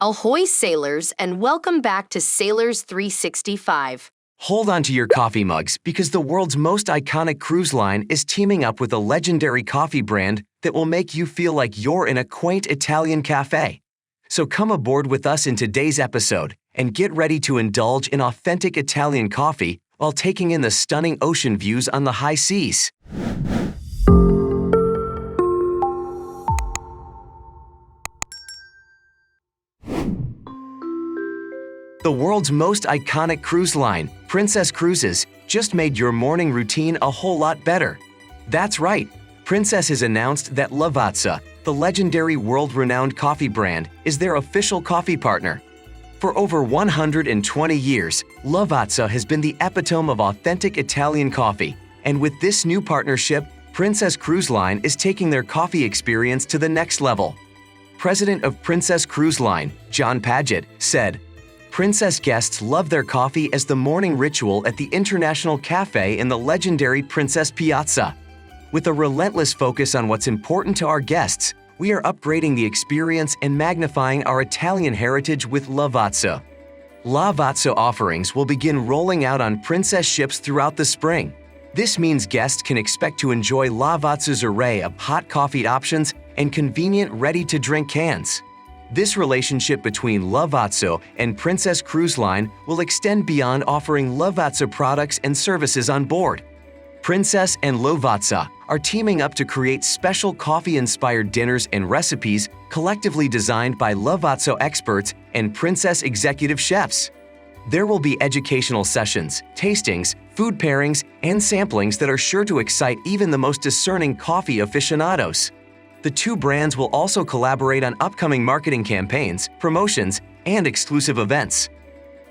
Ahoy, sailors, and welcome back to Sailors 365. Hold on to your coffee mugs because the world's most iconic cruise line is teaming up with a legendary coffee brand that will make you feel like you're in a quaint Italian cafe. So come aboard with us in today's episode and get ready to indulge in authentic Italian coffee while taking in the stunning ocean views on the high seas. The world's most iconic cruise line, Princess Cruises, just made your morning routine a whole lot better. That's right, Princess has announced that Lavazza, the legendary world-renowned coffee brand, is their official coffee partner. For over 120 years, Lavazza has been the epitome of authentic Italian coffee, and with this new partnership, Princess Cruise Line is taking their coffee experience to the next level. President of Princess Cruise Line, John Paget, said, "Princess guests love their coffee as the morning ritual at the International Cafe in the legendary Princess Piazza. With a relentless focus on what's important to our guests, we are upgrading the experience and magnifying our Italian heritage with Lavazza." Lavazza offerings will begin rolling out on Princess ships throughout the spring. This means guests can expect to enjoy Lavazza's array of hot coffee options and convenient ready-to-drink cans. This relationship between Lavazza and Princess Cruise Line will extend beyond offering Lavazza products and services on board. Princess and Lavazza are teaming up to create special coffee-inspired dinners and recipes collectively designed by Lavazza experts and Princess executive chefs. There will be educational sessions, tastings, food pairings, and samplings that are sure to excite even the most discerning coffee aficionados. The two brands will also collaborate on upcoming marketing campaigns, promotions, and exclusive events.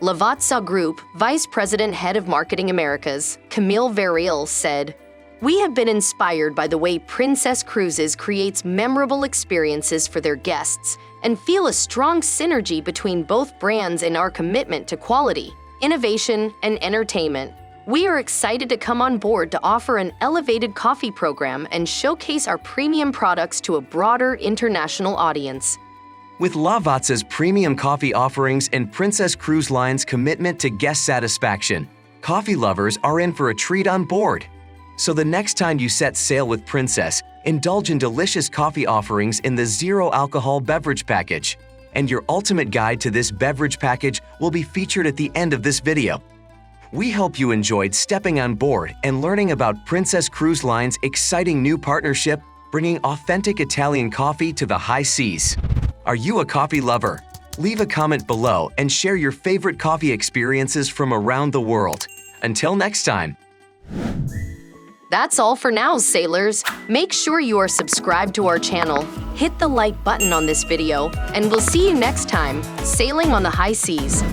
Lavazza Group Vice President Head of Marketing Americas, Camille Vareille, said, "We have been inspired by the way Princess Cruises creates memorable experiences for their guests and feel a strong synergy between both brands in our commitment to quality, innovation, and entertainment. We are excited to come on board to offer an elevated coffee program and showcase our premium products to a broader international audience." With Lavazza's premium coffee offerings and Princess Cruise Line's commitment to guest satisfaction, coffee lovers are in for a treat on board. So the next time you set sail with Princess, indulge in delicious coffee offerings in the zero-alcohol beverage package. And your ultimate guide to this beverage package will be featured at the end of this video. We hope you enjoyed stepping on board and learning about Princess Cruise Line's exciting new partnership, bringing authentic Italian coffee to the high seas. Are you a coffee lover? Leave a comment below and share your favorite coffee experiences from around the world. Until next time. That's all for now, sailors. Make sure you are subscribed to our channel, hit the like button on this video, and we'll see you next time, sailing on the high seas.